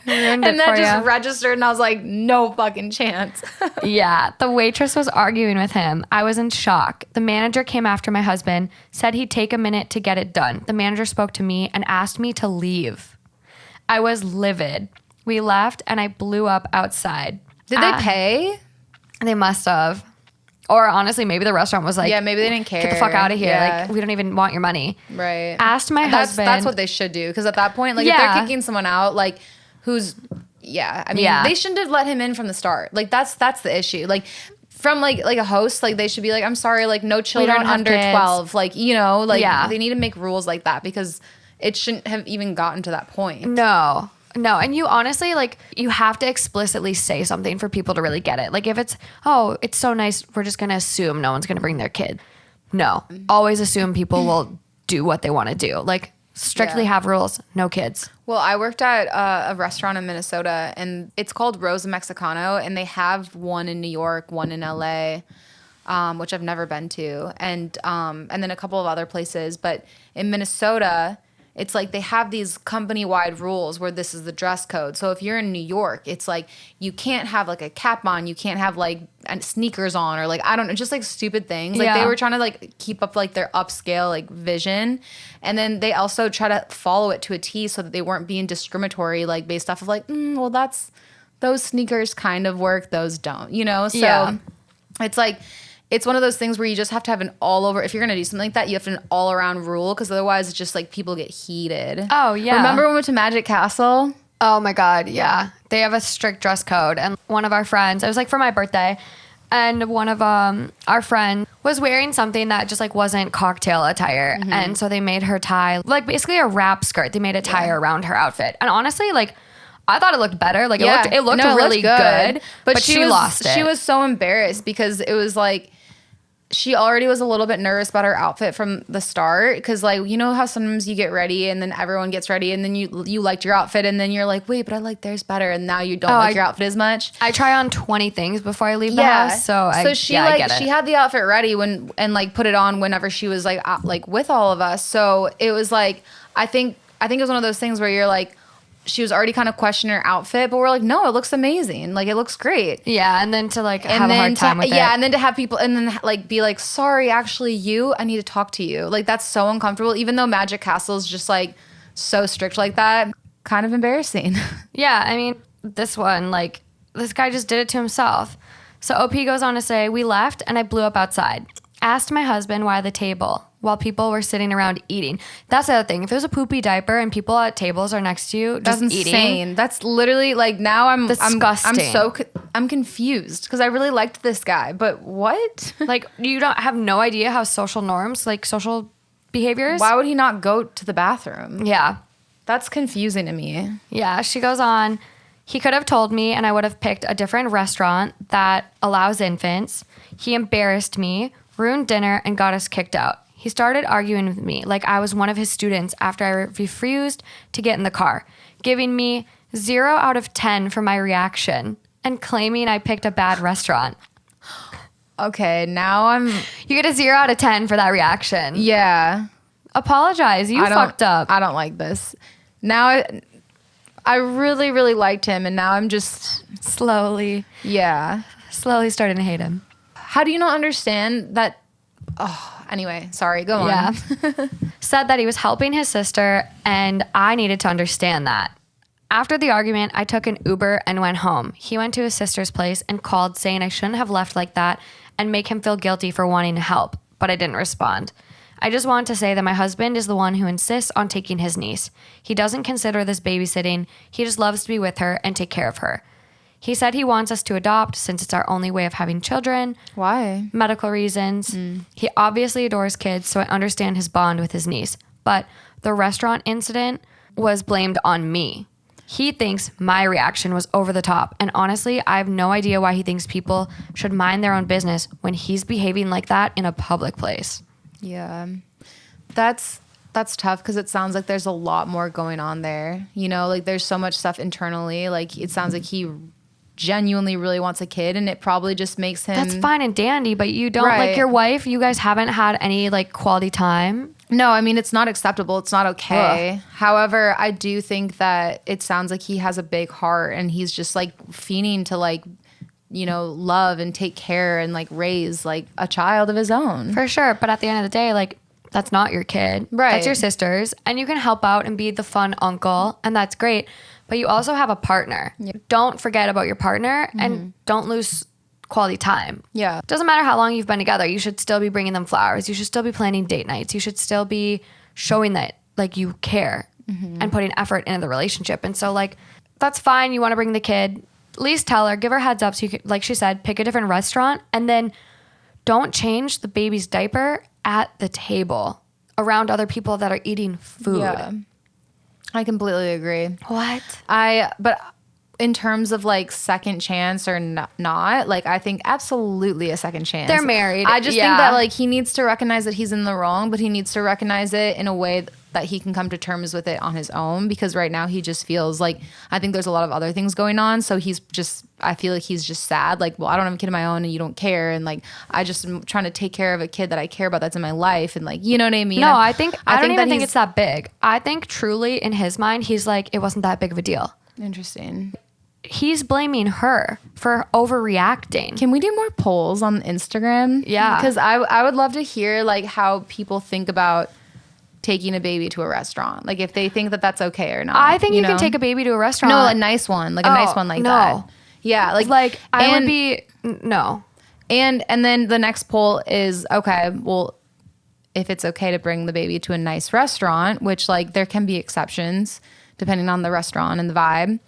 And that just registered, and I was like, no fucking chance. Yeah, the waitress was arguing with him. I was in shock. The manager came after my husband, said he'd take a minute to get it done. The manager spoke to me and asked me to leave. I was livid. We left, and I blew up outside. Did they pay? They must have. Or honestly, maybe the restaurant was like, yeah, maybe they didn't care. Get the fuck out of here. Yeah. Like, we don't even want your money. Right. Asked my husband. That's what they should do. Because at that point, like, if they're kicking someone out, like, I mean, they shouldn't have let him in from the start. Like, that's the issue. Like, from like a host, like, they should be like, I'm sorry, like, no children under kids. 12. Like, you know, like, they need to make rules like that, because it shouldn't have even gotten to that point. No. And you honestly, like, you have to explicitly say something for people to really get it. Like, if it's, oh, it's so nice, we're just going to assume no one's going to bring their kid. No. Always assume people will do what they want to do. Like, strictly have rules, no kids. Well, I worked at a restaurant in Minnesota, and it's called Rosa Mexicano, and they have one in New York, one in LA, which I've never been to, and then a couple of other places. But in Minnesota, it's like they have these company-wide rules where this is the dress code. So if you're in New York, it's like you can't have like a cap on, you can't have like sneakers on, or like, I don't know, just like stupid things. Like, they were trying to like keep up like their upscale like vision. And then they also try to follow it to a T so that they weren't being discriminatory, like based off of like, well, those sneakers kind of work, those don't, you know? So it's like, it's one of those things where you just have to have an all over. If you're going to do something like that, you have to have an all around rule, because otherwise it's just like people get heated. Oh, yeah. Remember when we went to Magic Castle? Oh, my God. Yeah. They have a strict dress code. And one of our friends, it was like for my birthday, and one of our friends was wearing something that just like wasn't cocktail attire. Mm-hmm. And so they made her tie like basically a wrap skirt. They made a tie around her outfit. And honestly, like, I thought it looked better. Like, it looked really good. But she was, lost it. She was so embarrassed, because it was like, she already was a little bit nervous about her outfit from the start. Cause like, you know how sometimes you get ready and then everyone gets ready and then you liked your outfit and then you're like, wait, but I like theirs better. And now you don't like your outfit as much. I try on 20 things before I leave the house. So she I get it. she had the outfit ready and like put it on whenever she was like with all of us. So it was like, I think it was one of those things where you're like, she was already kind of questioning her outfit, but we're like, no, it looks amazing. Like, it looks great. Yeah, and then to like have a hard time with it. Yeah, and then to have people, and then like be like, sorry, actually, I need to talk to you. Like, that's so uncomfortable. Even though Magic Castle is just like so strict like that, kind of embarrassing. Yeah, I mean, this one, like, this guy just did it to himself. So OP goes on to say, we left and I blew up outside. Asked my husband why the table while people were sitting around eating. That's the other thing. If there's a poopy diaper and people at tables are next to you just that's eating. Insane. That's literally like now I'm disgusting. I'm confused because I really liked this guy, but what? Like you don't have no idea how social norms, like social behaviors. Why would he not go to the bathroom? Yeah. That's confusing to me. Yeah. She goes on. He could have told me and I would have picked a different restaurant that allows infants. He embarrassed me, ruined dinner, and got us kicked out. He started arguing with me like I was one of his students after I refused to get in the car, giving me 0 out of 10 for my reaction and claiming I picked a bad restaurant. Okay, now You get a 0 out of 10 for that reaction. Yeah. Apologize. You fucked up. I don't like this. Now I really, really liked him, and now I'm just... Slowly starting to hate him. How do you not understand that... Oh, anyway, sorry, go on. Yeah. Said that he was helping his sister, and I needed to understand that. After the argument, I took an Uber and went home. He went to his sister's place and called saying I shouldn't have left like that and make him feel guilty for wanting to help, but I didn't respond. I just want to say that my husband is the one who insists on taking his niece. He doesn't consider this babysitting. He just loves to be with her and take care of her. He said he wants us to adopt since it's our only way of having children. Why? Medical reasons. He obviously adores kids, so I understand his bond with his niece. But the restaurant incident was blamed on me. He thinks my reaction was over the top. And honestly, I have no idea why he thinks people should mind their own business when he's behaving like that in a public place. Yeah. That's tough because it sounds like there's a lot more going on there. You know, like there's so much stuff internally. Like it sounds like he genuinely really wants a kid and it probably just makes him... That's fine and dandy, but you don't... Right. Like your wife, you guys haven't had any like quality time. No, I mean, it's not acceptable. It's not okay. Ugh. However, I do think that it sounds like he has a big heart and he's just like fiending to like, you know, love and take care and like raise like a child of his own. For sure. But at the end of the day, like that's not your kid. Right. That's your sister's. And you can help out and be the fun uncle. And that's great. But you also have a partner. Yeah. Don't forget about your partner and don't lose quality time. Yeah. Doesn't matter how long you've been together. You should still be bringing them flowers. You should still be planning date nights. You should still be showing that like you care and putting effort into the relationship. And so like, that's fine. You want to bring the kid. At least tell her, give her heads up. So you could, like she said, pick a different restaurant and then don't change the baby's diaper at the table around other people that are eating food. Yeah. I completely agree. What? But in terms of like second chance or not, like I think absolutely a second chance. They're married. I just think that like he needs to recognize that he's in the wrong, but he needs to recognize it in a way that he can come to terms with it on his own because right now he just feels like, I think there's a lot of other things going on. So I feel like he's just sad. Like, well, I don't have a kid of my own and you don't care. And like, I just am trying to take care of a kid that I care about that's in my life. And like, you know what I mean? No, I don't even think he's it's that big. I think truly in his mind, he's like, it wasn't that big of a deal. Interesting. He's blaming her for overreacting. Can we do more polls on Instagram? Yeah. Because I would love to hear like how people think about taking a baby to a restaurant. Like if they think that that's okay or not. I think you know? can take a baby to a restaurant. No, a nice one. Like a nice one like that. Yeah. Like I would be, no. And then the next poll is, okay, well, if it's okay to bring the baby to a nice restaurant, which like there can be exceptions depending on the restaurant and the vibe.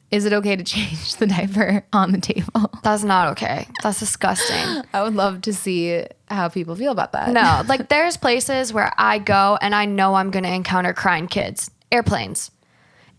Is it okay to change the diaper on the table? That's not okay. That's disgusting. I would love to see how people feel about that. No, like there's places where I go and I know I'm going to encounter crying kids. Airplanes.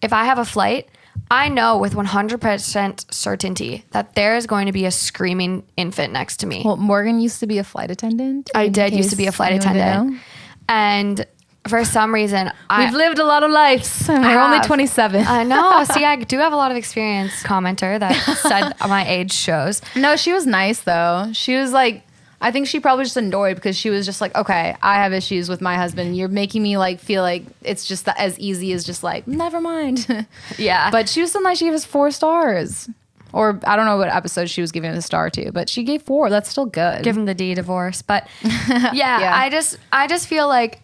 If I have a flight, I know with 100% certainty that there is going to be a screaming infant next to me. Well, Morgan used to be a flight attendant. I did used to be a flight attendant. And for some reason, we've lived a lot of lives. We're only 27. I know. See, I do have a lot of experience. Commenter that said my age shows. No, she was nice though. She was like, I think she probably just annoyed because she was just like, okay, I have issues with my husband. You're making me like feel like it's just as easy as just like, never mind. Yeah. But she was so nice. She gave us 4 stars. Or I don't know what episode she was giving it a star to, but she gave 4. That's still good. Give him the D divorce. But yeah. I just feel like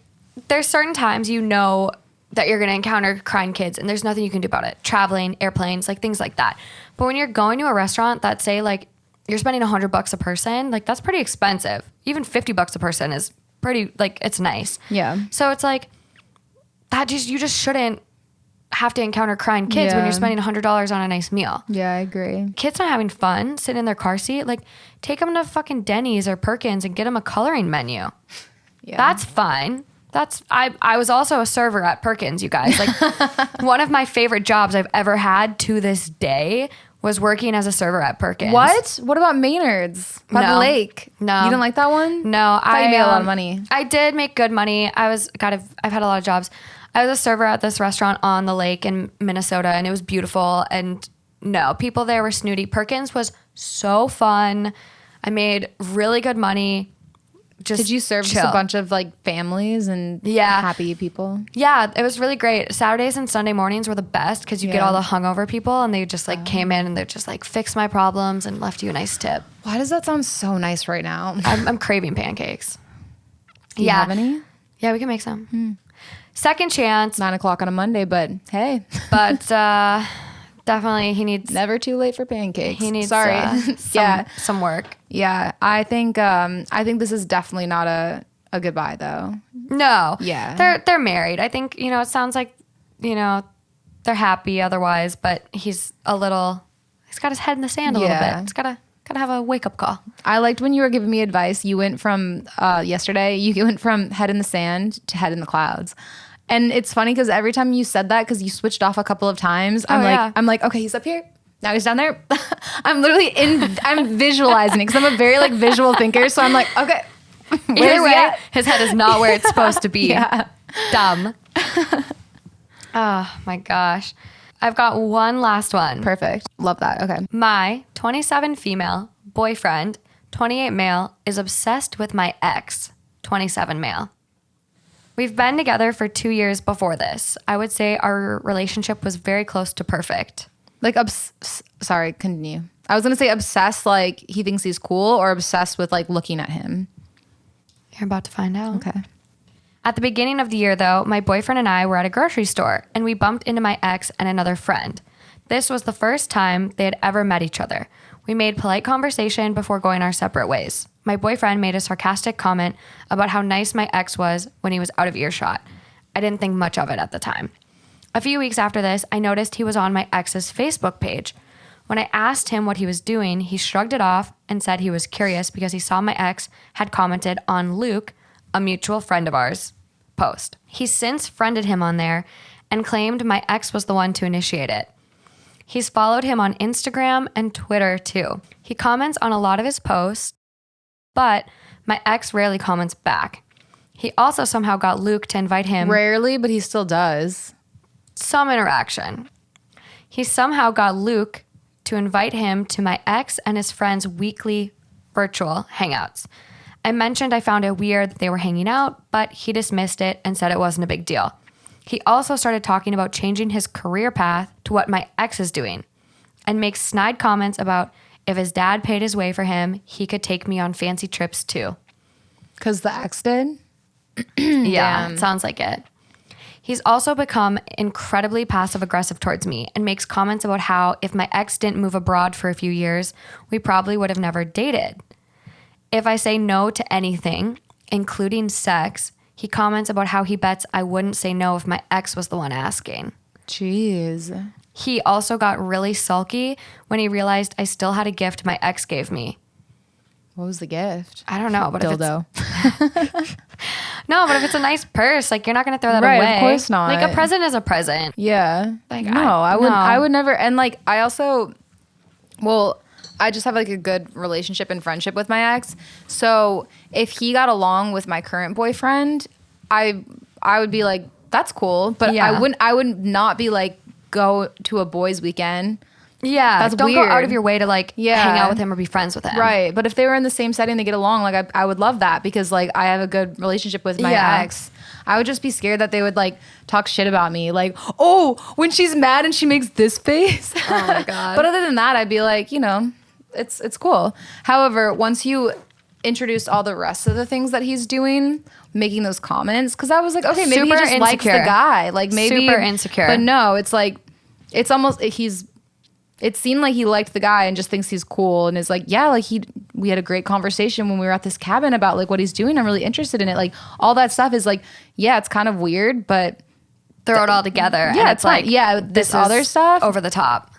there's certain times you know that you're going to encounter crying kids and there's nothing you can do about it. Traveling, airplanes, like things like that. But when you're going to a restaurant that say like you're spending $100 a person, like that's pretty expensive. Even $50 a person is pretty, like it's nice. Yeah. So it's like you just shouldn't have to encounter crying kids when you're spending $100 on a nice meal. Yeah, I agree. Kids not having fun, sitting in their car seat, like take them to fucking Denny's or Perkins and get them a coloring menu. Yeah. That's fine. I was also a server at Perkins, you guys. Like one of my favorite jobs I've ever had to this day was working as a server at Perkins. What? What about Maynard's? By the lake? No. You didn't like that one? No. I made a lot of money. I did make good money. I've had a lot of jobs. I was a server at this restaurant on the lake in Minnesota and it was beautiful. And no, people there were snooty. Perkins was so fun. I made really good money. Did you serve just a bunch of like families and happy people? Yeah, it was really great. Saturdays and Sunday mornings were the best because you get all the hungover people and they just like came in and they're just like fixed my problems and left you a nice tip. Why does that sound so nice right now? I'm craving pancakes. Do you have any? Yeah, we can make some. Second chance. 9:00 on a Monday, but hey. But definitely he needs. Never too late for pancakes. He needs some work. Yeah, I think this is definitely not a goodbye though. No. Yeah. They're married. I think, it sounds like, they're happy otherwise, but he's got his head in the sand a little bit. He's gotta have a wake up call. I liked when you were giving me advice. You went from yesterday, you went from head in the sand to head in the clouds. And it's funny because every time you said that, because you switched off a couple of times, I'm like, okay, he's up here. Now he's down there. I'm literally I'm visualizing it because I'm a very like visual thinker. So I'm like, okay, either way, his head is not where it's supposed to be. Yeah. Dumb. Oh my gosh. I've got one last one. Perfect. Love that. Okay. My 27 female boyfriend, 28 male, is obsessed with my ex, 27 male. We've been together for 2 years before this. I would say our relationship was very close to perfect. Like, sorry, continue. I was going to say obsessed, like he thinks he's cool, or obsessed with like looking at him. You're about to find out. Okay. At the beginning of the year, though, my boyfriend and I were at a grocery store and we bumped into my ex and another friend. This was the first time they had ever met each other. We made polite conversation before going our separate ways. My boyfriend made a sarcastic comment about how nice my ex was when he was out of earshot. I didn't think much of it at the time. A few weeks after this, I noticed he was on my ex's Facebook page. When I asked him what he was doing, he shrugged it off and said he was curious because he saw my ex had commented on Luke, a mutual friend of ours, post. He's since friended him on there and claimed my ex was the one to initiate it. He's followed him on Instagram and Twitter too. He comments on a lot of his posts, but my ex rarely comments back. He also somehow got Luke to invite him. Rarely, but he still does. Some interaction. He somehow got Luke to invite him to my ex and his friends' weekly virtual hangouts. I mentioned I found it weird that they were hanging out, but he dismissed it and said it wasn't a big deal. He also started talking about changing his career path to what my ex is doing and makes snide comments about if his dad paid his way for him, he could take me on fancy trips too. Because the ex did? Yeah, it sounds like it. He's also become incredibly passive-aggressive towards me and makes comments about how if my ex didn't move abroad for a few years, we probably would have never dated. If I say no to anything, including sex, he comments about how he bets I wouldn't say no if my ex was the one asking. Jeez. He also got really sulky when he realized I still had a gift my ex gave me. What was the gift? I don't know, but dildo. No, but if it's a nice purse, like you're not going to throw that Right, away. of course not. Like a present is a present. Yeah. Like, no, I would never. And like, I also, well, I just have like a good relationship and friendship with my ex. So if he got along with my current boyfriend, I would be like, that's cool. But Yeah. I would not be like, go to a boys' weekend. Yeah. That's don't weird. go out of your way to like Yeah. hang out with him or be friends with him. Right. But if they were in the same setting, they get along, like I would love that because like I have a good relationship with my Yeah. ex. I would just be scared that they would like talk shit about me. Like, oh, when she's mad and she makes this face. Oh my God. But other than that, I'd be like, you know, it's cool. However, once you introduced all the rest of the things that he's doing, making those comments, because I was like, okay, maybe Super he just likes the insecure. guy. Like maybe Super insecure. But no, it's like it's almost it seemed like he liked the guy and just thinks he's cool and is like, yeah, like we had a great conversation when we were at this cabin about like what he's doing. I'm really interested in it. Like all that stuff is like, yeah, it's kind of weird, but Throw it all together. yeah, and it's like, yeah, this other is stuff over the top.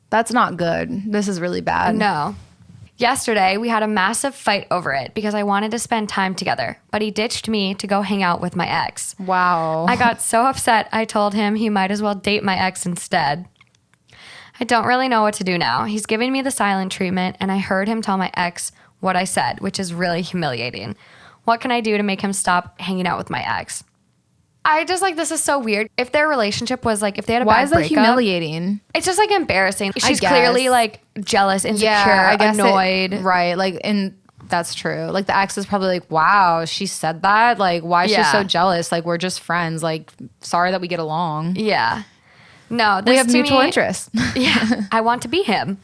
that's not good. This is really bad. No. Yesterday, we had a massive fight over it because I wanted to spend time together, but he ditched me to go hang out with my ex. Wow. I got so upset, I told him he might as well date my ex instead. I don't really know what to do now. He's giving me the silent treatment, and I heard him tell my ex what I said, which is really humiliating. What can I do to make him stop hanging out with my ex? I just like, this is so weird. If their relationship was like, if they had a Why bad is that breakup, humiliating? it's just like embarrassing. She's guess. clearly like jealous, insecure, I guess annoyed. right. Like, and that's true. Like the ex is probably like, wow, she said that. Like, why is she Yeah. so jealous? Like, we're just friends. Like, sorry that we get along. Yeah. No, this We have to mutual me- interests. Yeah, I want to be him.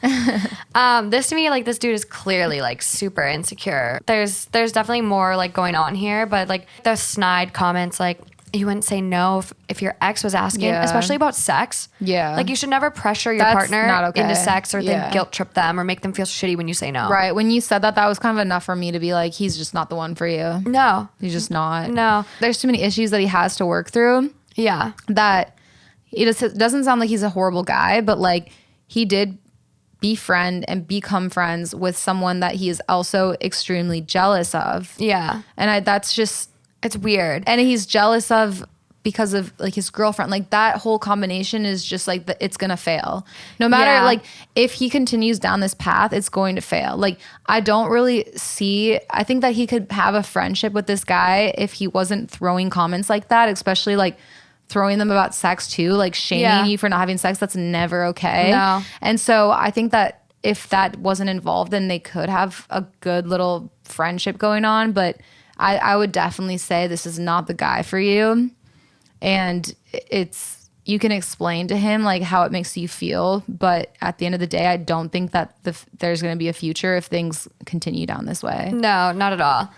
This to me, like this dude is clearly like super insecure. There's definitely more like going on here, but like the snide comments, like you wouldn't say no if your ex was asking, Yeah. especially about sex. Yeah. like you should never pressure your That's partner not okay. into sex or Yeah. then guilt trip them or make them feel shitty when you say no. Right. When you said that, that was kind of enough for me to be like, he's just not the one for you. No. He's just not. No. There's too many issues that he has to work through Yeah. that it doesn't sound like he's a horrible guy, but like he did befriend and become friends with someone that he is also extremely jealous of. Yeah. And that's just, It's weird. and he's jealous of because of like his girlfriend. Like that whole combination is just like it's gonna fail no matter. Yeah. Like if he continues down this path, it's going to fail. Like I don't really see, I think that he could have a friendship with this guy if he wasn't throwing comments like that, especially like throwing them about sex too, like shaming Yeah. you for not having sex. That's never okay. No. And so I think that if that wasn't involved, then they could have a good little friendship going on. But I would definitely say this is not the guy for you. And you can explain to him like how it makes you feel. But at the end of the day, I don't think that there's going to be a future if things continue down this way. No, not at all.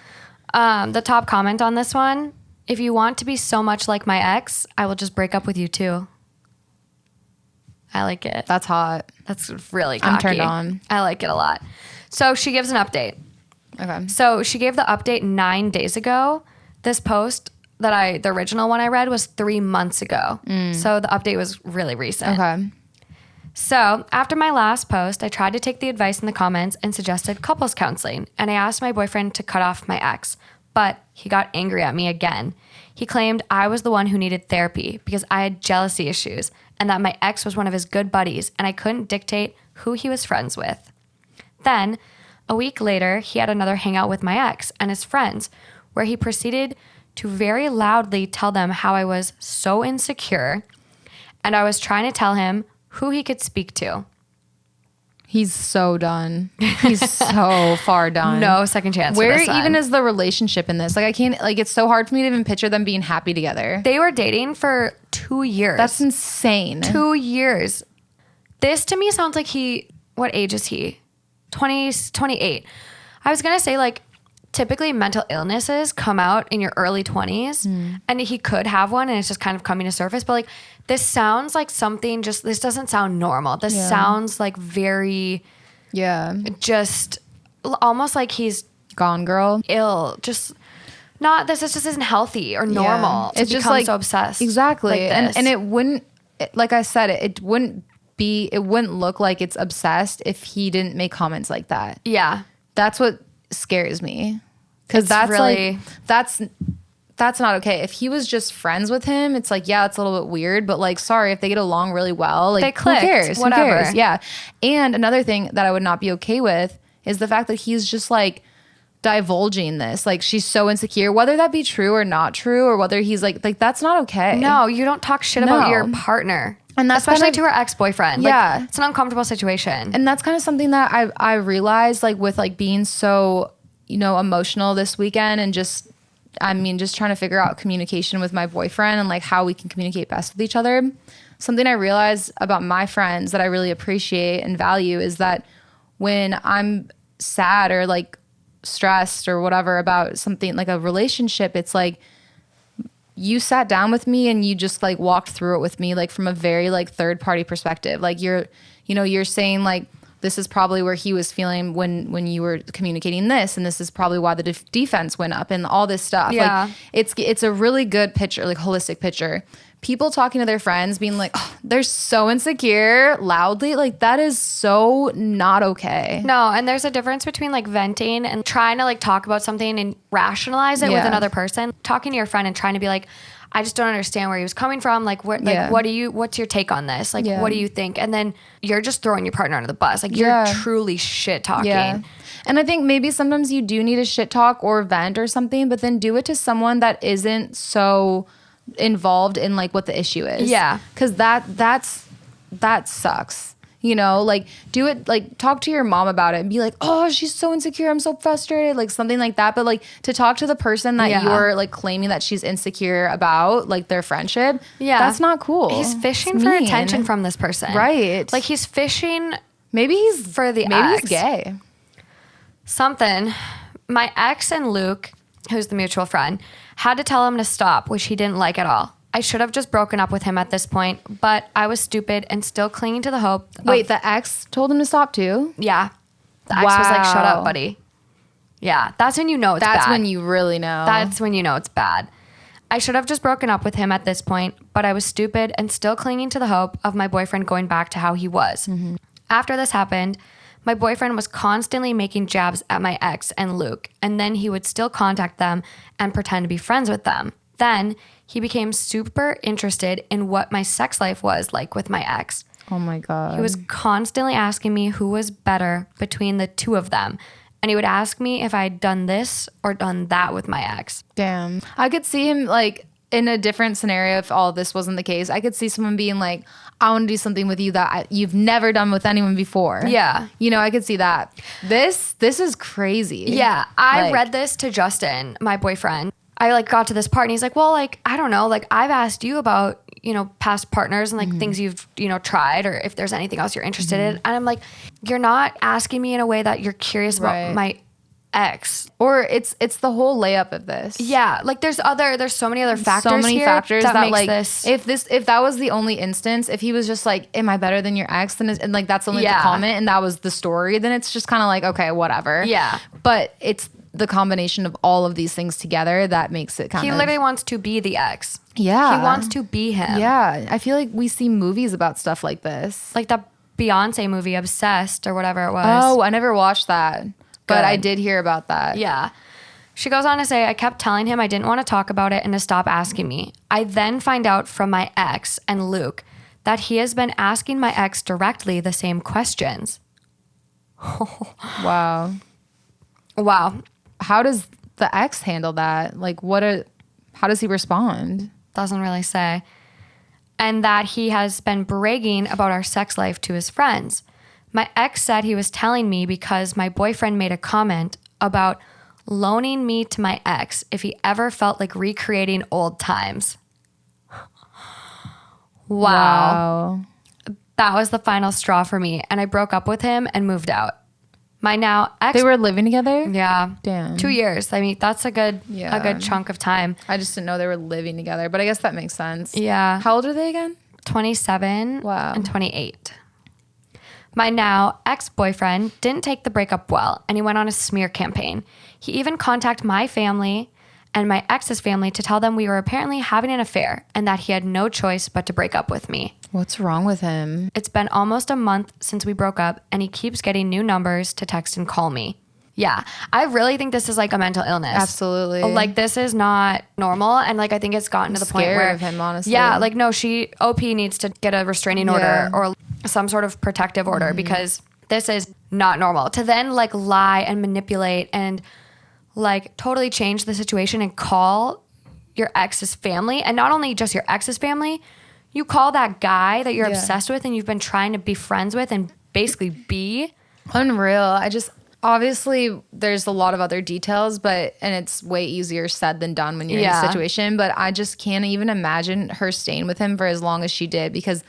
The top comment on this one: if you want to be so much like my ex, I will just break up with you too. I like it. That's hot. That's really cocky. I'm turned on. I like it a lot. So she gives an update. Okay. So she gave the update 9 days ago. This post the original one I read was 3 months ago. So the update was really recent. Okay. So after my last post, I tried to take the advice in the comments and suggested couples counseling. And I asked my boyfriend to cut off my ex, but he got angry at me again. He claimed I was the one who needed therapy because I had jealousy issues and that my ex was one of his good buddies and I couldn't dictate who he was friends with. Then, a week later, he had another hangout with my ex and his friends where he proceeded to very loudly tell them how I was so insecure and I was trying to tell him who he could speak to. He's so done. He's so far done. No second chance. Where for this even one. is the relationship in this? Like I can't, like it's so hard for me to even picture them being happy together. They were dating for 2 years. That's insane. 2 years. This to me sounds like what age is he? 28. I was going to say like typically mental illnesses come out in your early 20s and he could have one and it's just kind of coming to surface. But like this sounds like something this doesn't sound normal. This sounds like very just almost like he's Gone girl. ill. Just not, this just isn't healthy or normal to It's just become like so obsessed. Exactly. like this. And it wouldn't, like I said, it wouldn't look like it's obsessed if he didn't make comments like that. Yeah. That's what scares me. Because It's that's really- that's not okay. If he was just friends with him, it's like, yeah, it's a little bit weird, but like, sorry, if they get along really well, like, they clicked, who cares? whatever. Who cares? Yeah. And another thing that I would not be okay with is the fact that he's just like divulging this. Like, she's so insecure, whether that be true or not true, or whether he's like that's not okay. No, you don't talk shit about your partner. And that's especially to her ex-boyfriend. Yeah. Like, it's an uncomfortable situation. And that's kind of something that I realized, like, with like being so, emotional this weekend, and just trying to figure out communication with my boyfriend and like how we can communicate best with each other. Something I realized about my friends that I really appreciate and value is that when I'm sad or like stressed or whatever about something like a relationship, it's like, you sat down with me and you just like walked through it with me, like from a very like third party perspective. Like you're saying like, this is probably where he was feeling when you were communicating this, and this is probably why the defense went up and all this stuff. Yeah. Like it's a really good picture, like holistic picture. People talking to their friends being like, oh, they're so insecure loudly, like that is so not okay. No, and there's a difference between like venting and trying to like talk about something and rationalize it with another person. Talking to your friend and trying to be like, I just don't understand where he was coming from. Like, what's your take on this? Like, what do you think? And then you're just throwing your partner under the bus. Like, you're truly shit talking. Yeah. And I think maybe sometimes you do need a shit talk or vent or something, but then do it to someone that isn't so involved in like what the issue is. Yeah. Cause that sucks. Like do it, like talk to your mom about it and be like, oh, she's so insecure, I'm so frustrated, like something like that. But like to talk to the person that you're like claiming that she's insecure about, like their friendship, that's not cool. He's fishing for attention from this person. Right. Like he's fishing. Maybe he's for the maybe ex. He's gay. Something. My ex and Luke, who's the mutual friend, had to tell him to stop, which he didn't like at all. I should have just broken up with him at this point, but I was stupid and still clinging to the hope. Wait, the ex told him to stop too? Yeah. The ex was like, shut up, buddy. Yeah. That's when you know it's bad. That's when you really know. That's when you know it's bad. I should have just broken up with him at this point, but I was stupid and still clinging to the hope of my boyfriend going back to how he was. Mm-hmm. After this happened, my boyfriend was constantly making jabs at my ex and Luke, and then he would still contact them and pretend to be friends with them. Then he became super interested in what my sex life was like with my ex. Oh my God. He was constantly asking me who was better between the two of them. And he would ask me if I'd done this or done that with my ex. Damn. I could see him like in a different scenario if all this wasn't the case. I could see someone being like, I want to do something with you that you've never done with anyone before. Yeah. I could see that. This is crazy. Yeah. I read this to Justin, my boyfriend. I like got to this part and he's like, well, like, I don't know. Like I've asked you about, past partners and like things you've, tried, or if there's anything else you're interested in. And I'm like, you're not asking me in a way that you're curious about my ex. Or it's the whole layup of this. Yeah. Like there's so many other factors factors that makes like this. If that was the only instance, if he was just like, am I better than your ex? Then and like that's only the comment and that was the story, then it's just kind of like, okay, whatever. Yeah. But it's the combination of all of these things together that makes it He literally wants to be the ex. Yeah. He wants to be him. Yeah. I feel like we see movies about stuff like this. Like the Beyonce movie, Obsessed, or whatever it was. Oh, I never watched that. But I did hear about that. Yeah. She goes on to say, I kept telling him I didn't want to talk about it and to stop asking me. I then find out from my ex and Luke that he has been asking my ex directly the same questions. Wow. Wow. How does the ex handle that? Like, how does he respond? Doesn't really say. And that he has been bragging about our sex life to his friends. My ex said he was telling me because my boyfriend made a comment about loaning me to my ex if he ever felt like recreating old times. Wow. That was the final straw for me, and I broke up with him and moved out. My now ex... They were living together? Yeah. Damn. 2 years. I mean, that's a good chunk of time. I just didn't know they were living together, but I guess that makes sense. Yeah. How old are they again? 27 Wow. and 28. My now ex-boyfriend didn't take the breakup well, and he went on a smear campaign. He even contacted my family and my ex's family to tell them we were apparently having an affair and that he had no choice but to break up with me. What's wrong with him? It's been almost a month since we broke up, and he keeps getting new numbers to text and call me. Yeah. I really think this is like a mental illness. Absolutely. Like this is not normal. And like I think it's gotten to the point Scared where of him, honestly. Yeah, like no, OP needs to get a restraining order or some sort of protective order because this is not normal. To then like lie and manipulate and like totally change the situation and call your ex's family, and not only just your ex's family, you call that guy that you're obsessed with and you've been trying to be friends with and basically be. Unreal. Obviously there's a lot of other details, and it's way easier said than done when you're in the situation, but I just can't even imagine her staying with him for as long as she did, because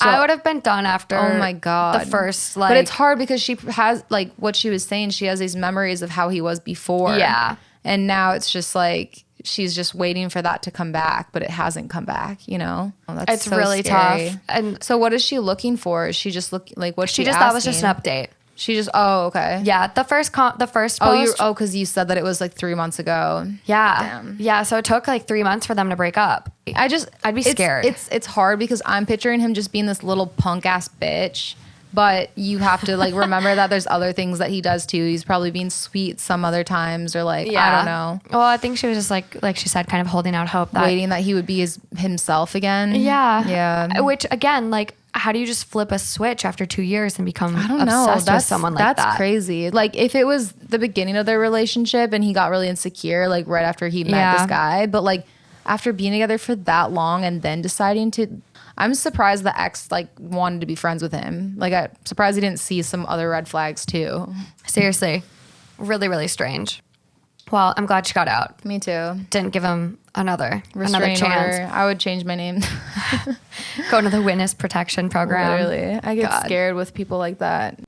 I would have been done after oh my God. the first, like. But it's hard because she has, like what she was saying, she has these memories of how he was before. Yeah. And now it's just like, she's just waiting for that to come back, but it hasn't come back, you know? That's It's so really scary. tough. And so what is she looking for? Is she just looking, like, what's she she just asking? thought it was just an update. She just, oh, okay. Yeah, the first post. Because you said that it was like 3 months ago. Yeah. Damn. Yeah, so it took like 3 months for them to break up. I'd be scared. It's hard because I'm picturing him just being this little punk ass bitch, but you have to like remember that there's other things that he does too. He's probably being sweet some other times, or like, I don't know. Well, I think she was just like she said, kind of holding out hope that Waiting that he would be himself again. Yeah. Yeah. Which again, like, how do you just flip a switch after 2 years and become I don't know. obsessed with someone like that? That's crazy. Like if it was the beginning of their relationship and he got really insecure, like right after he met this guy, but like after being together for that long and then deciding to, I'm surprised the ex like wanted to be friends with him. Like I'm surprised he didn't see some other red flags too. Seriously. Really, really strange. Well, I'm glad she got out. Me too. Didn't give him another Restraining chance. order. I would change my name. Go to the witness protection program. Literally. I get scared with people like that.